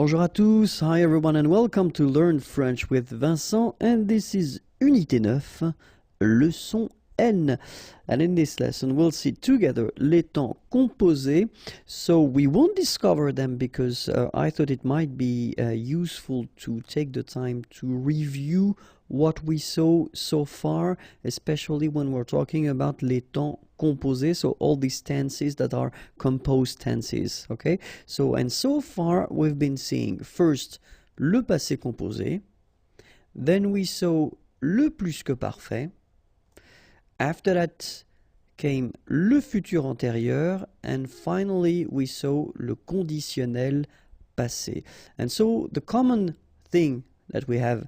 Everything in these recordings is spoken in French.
Bonjour à tous, hi everyone and welcome to Learn French with Vincent, and this is Unité 9, leçon N. And in this lesson we'll see together les temps composés. So we won't discover them because I thought it might be useful to take the time to review what we saw so far, especially when we're talking about les temps composés, so all these tenses that are composed tenses, okay? So, and so far we've been seeing first le passé composé, then we saw le plus que parfait, after that came le futur antérieur, and finally we saw le conditionnel passé. And so the common thing that we have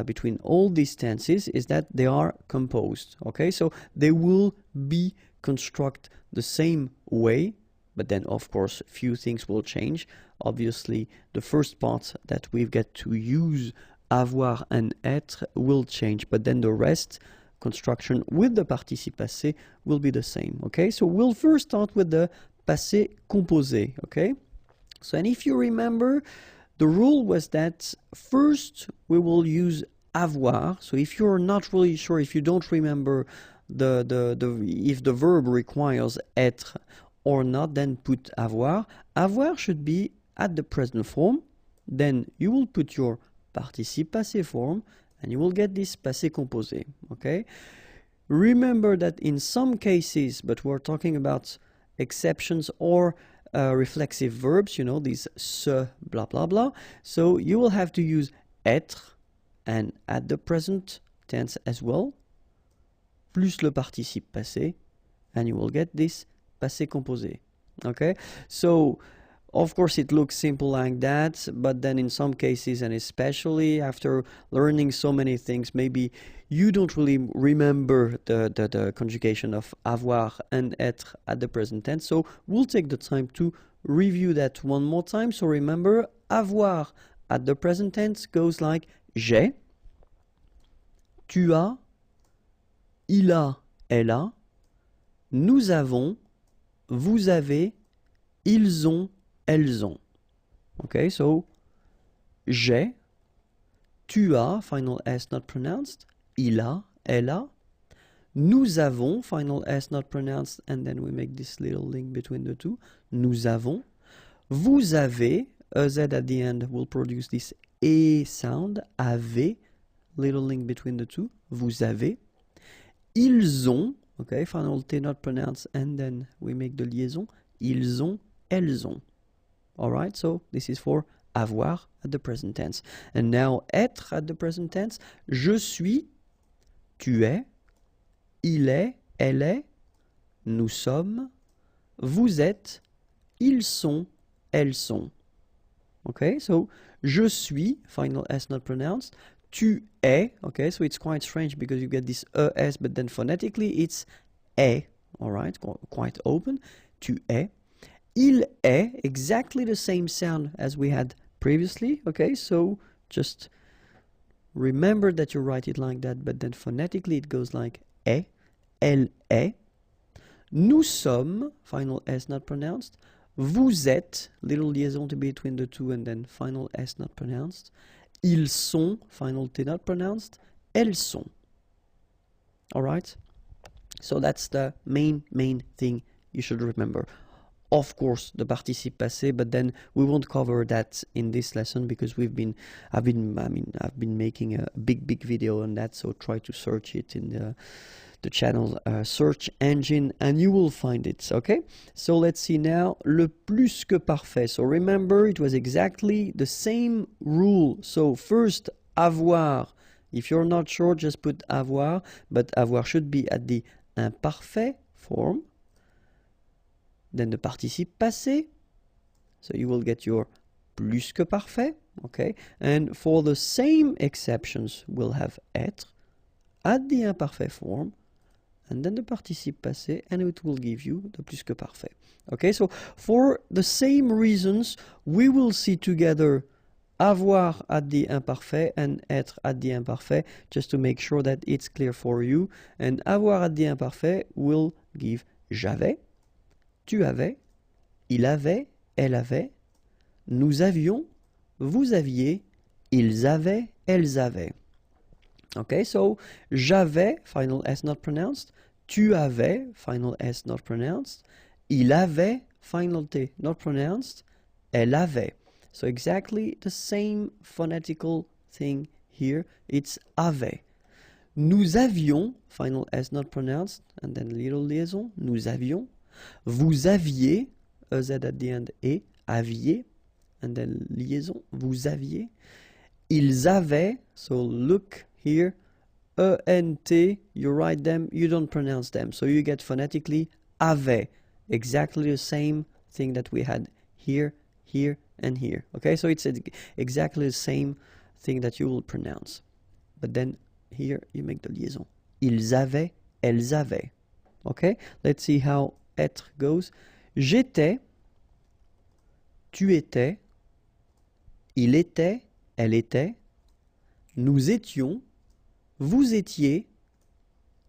between all these tenses is that they are composed, okay? So they will be constructed the same way, but then of course few things will change. Obviously the first part that we've got to use, avoir and être, will change, but then the rest, construction with the participe passé, will be the same, okay? So we'll first start with the passé composé, okay? So, and if you remember, the rule was that first we will use avoir. So if you're not really sure, if you don't remember if the verb requires être or not, then put avoir. Avoir should be at the present form. Then you will put your participe passé form and you will get this passé composé, okay? Remember that in some cases, but we're talking about exceptions or reflexive verbs, you know, these se, blah, blah, blah. So you will have to use être and at the present tense as well, plus le participe passé, and you will get this passé composé, okay? So, of course, it looks simple like that, but then in some cases, and especially after learning so many things, maybe you don't really remember the conjugation of avoir and être at the present tense. So we'll take the time to review that one more time. So remember, avoir at the present tense goes like j'ai, tu as, il a, elle a, nous avons, vous avez, ils ont, elles ont. Okay, so j'ai, tu as, final S not pronounced, il a, elle a, nous avons, final S not pronounced, and then we make this little link between the two, nous avons, vous avez, a Z at the end will produce this E sound, avez, little link between the two, vous avez, ils ont, okay, final T not pronounced, and then we make the liaison, ils ont, elles ont. Alright, so this is for avoir at the present tense. And now être at the present tense, je suis, tu es, il est, elle est, nous sommes, vous êtes, ils sont, elles sont. Okay, so je suis, final S not pronounced, tu es, okay, so it's quite strange because you get this ES, but then phonetically it's est, alright, quite open, tu es. Il est, exactly the same sound as we had previously, okay, so just remember that you write it like that, but then phonetically it goes like est, elle est. Nous sommes, final S not pronounced. Vous êtes, little liaison between the two and then final S not pronounced. Ils sont, final T not pronounced. Elles sont. Alright? So that's the main thing you should remember. Of course, the participe passé, but then we won't cover that in this lesson because I've been making a big video on that, so try to search it in the channel search engine and you will find it, okay? So let's see now, le plus que parfait. So remember, it was exactly the same rule. So first, avoir. If you're not sure, just put avoir, but avoir should be at the imparfait form. Then the participe passé, so you will get your plus que parfait, okay? And for the same exceptions, we'll have être at the imparfait form, and then the participe passé, and it will give you the plus que parfait. Okay, so for the same reasons, we will see together avoir at the imparfait and être at the imparfait, just to make sure that it's clear for you. And avoir at the imparfait will give j'avais, tu avais, il avait, elle avait, nous avions, vous aviez, ils avaient, elles avaient. Okay, so j'avais, final S not pronounced. Tu avais, final S not pronounced. Il avait, final T not pronounced. Elle avait. So exactly the same phonetical thing here. It's avait. Nous avions, final S not pronounced, and then little liaison. Nous avions. Vous aviez, EZ at the end, et aviez, and then liaison. Vous aviez. Ils avaient, so look here, E-N-T, you write them, you don't pronounce them. So you get phonetically avait, exactly the same thing that we had here, here, and here. Okay, so it's exactly the same thing that you will pronounce. But then here you make the liaison. Ils avaient, elles avaient. Okay, let's see how être goes. J'étais, tu étais, il était, elle était, nous étions, vous étiez,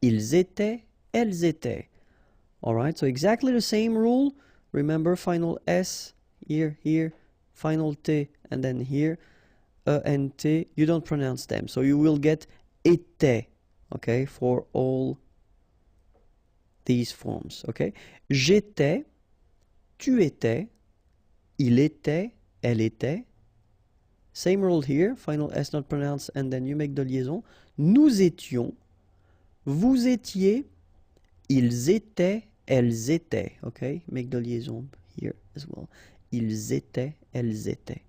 ils étaient, elles étaient. Alright, so exactly the same rule. Remember, final S, here, here, final T, and then here, and T, you don't pronounce them. So you will get était, okay, for all these forms, okay? J'étais, tu étais, il était, elle était. Same rule here, final S not pronounced, and then you make the liaison. Nous étions, vous étiez, ils étaient, elles étaient. Okay, make the liaison here as well. Ils étaient, elles étaient.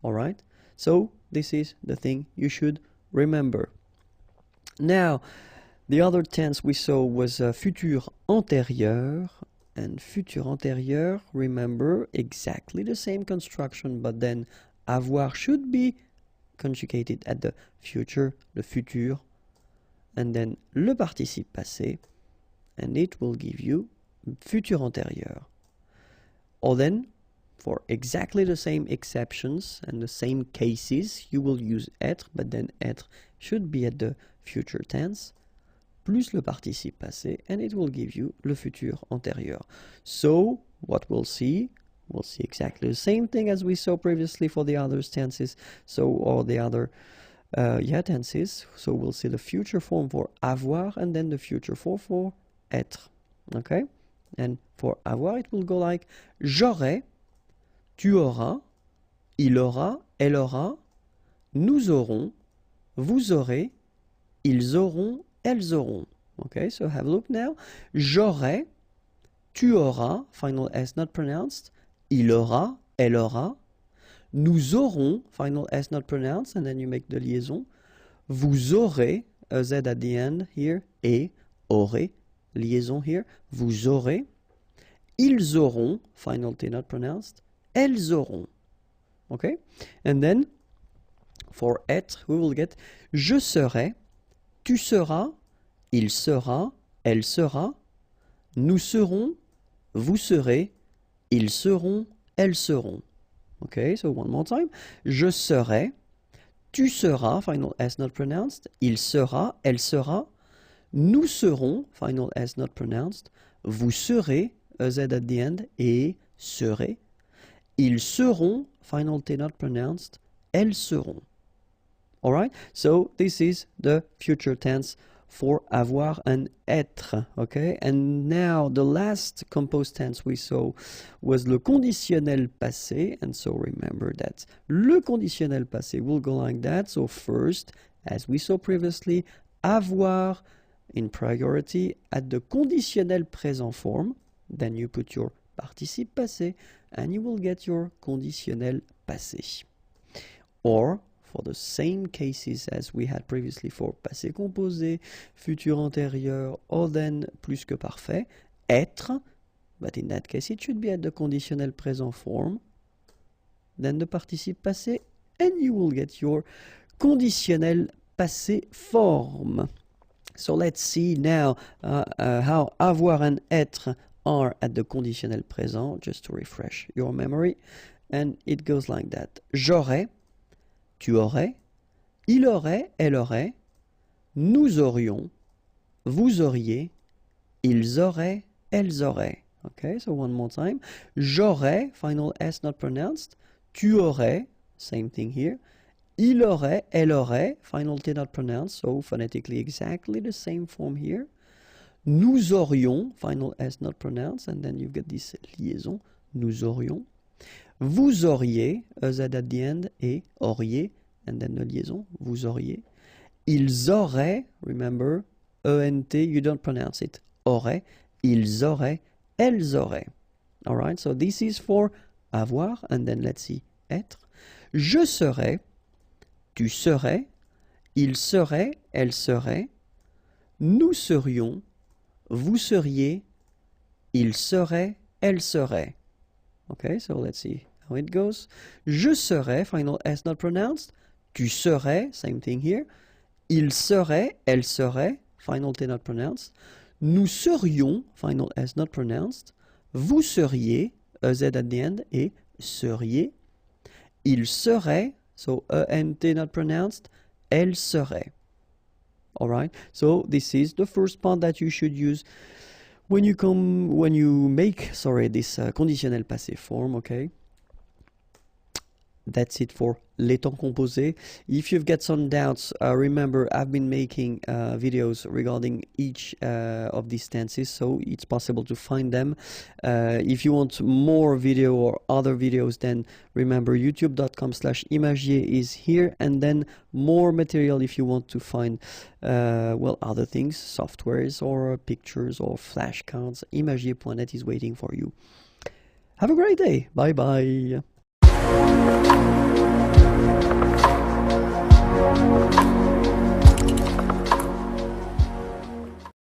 Alright, so this is the thing you should remember. Now, the other tense we saw was futur antérieur. And futur antérieur, remember, exactly the same construction, but then avoir should be conjugated at the future, the futur, and then le participe passé, and it will give you futur antérieur. Or then, for exactly the same exceptions and the same cases, you will use être, but then être should be at the future tense, plus le participe passé, and it will give you le futur antérieur. So, what we'll see exactly the same thing as we saw previously for the other tenses, so, or the other tenses. So we'll see the future form for avoir, and then the future form for être. Okay? And for avoir, it will go like j'aurai, tu auras, il aura, elle aura, nous aurons, vous aurez, ils auront, elles auront. Okay, so have a look now. J'aurai, tu auras, final S not pronounced, il aura, elle aura, nous aurons, final S not pronounced, and then you make the liaison, vous aurez, a Z at the end here, et, aurez, liaison here, vous aurez, ils auront, final T not pronounced, elles auront. Okay, and then for être, we will get je serai, tu seras, il sera, elle sera, nous serons, vous serez, ils seront, elles seront. Okay, so one more time. Je serai, tu seras, final S not pronounced, il sera, elle sera, nous serons, final S not pronounced, vous serez, a Z at the end, et serez, ils seront, final T not pronounced, elles seront. Alright, so this is the future tense for avoir and être, okay? And now the last composed tense we saw was le conditionnel passé, and so remember that le conditionnel passé will go like that. So first, as we saw previously, avoir in priority at the conditionnel présent form, then you put your participe passé, and you will get your conditionnel passé. Or, for the same cases as we had previously for passé composé, futur antérieur, or then plus que parfait, être, but in that case it should be at the conditionnel présent form, then the participe passé, and you will get your conditionnel passé forme. So let's see now how avoir and être are at the conditionnel présent, just to refresh your memory, and it goes like that. J'aurais, tu aurais, il aurait, elle aurait, nous aurions, vous auriez, ils auraient, elles auraient. Okay, so one more time. J'aurais, final S not pronounced, tu aurais, same thing here. Il aurait, elle aurait, final T not pronounced, so phonetically exactly the same form here. Nous aurions, final S not pronounced, and then you've got this liaison, nous aurions. Vous auriez, EZ at the end, et auriez, and then the liaison, vous auriez. Ils auraient, remember, ENT, you don't pronounce it, auraient, ils auraient, elles auraient. All right, so this is for avoir, and then let's see, être. Je serais, tu serais, il serait, elle serait, nous serions, vous seriez, il serait, elle serait. Okay, so let's see how it goes. Je serais, final S not pronounced. Tu serais, same thing here. Il serait, elle serait, final T not pronounced. Nous serions, final S not pronounced. Vous seriez, EZ at the end, et seriez. Il serait, so ENT not pronounced, elle serait. Alright, so this is the first part that you should use when you make this conditionnel passé form, okay? That's it for les temps composés. If you've got some doubts, remember I've been making videos regarding each of these tenses, so it's possible to find them. If you want more video or other videos, then remember youtube.com/imagier is here, and then more material if you want to find other things, softwares or pictures or flashcards. Imagier.net is waiting for you. Have a great day. Bye bye.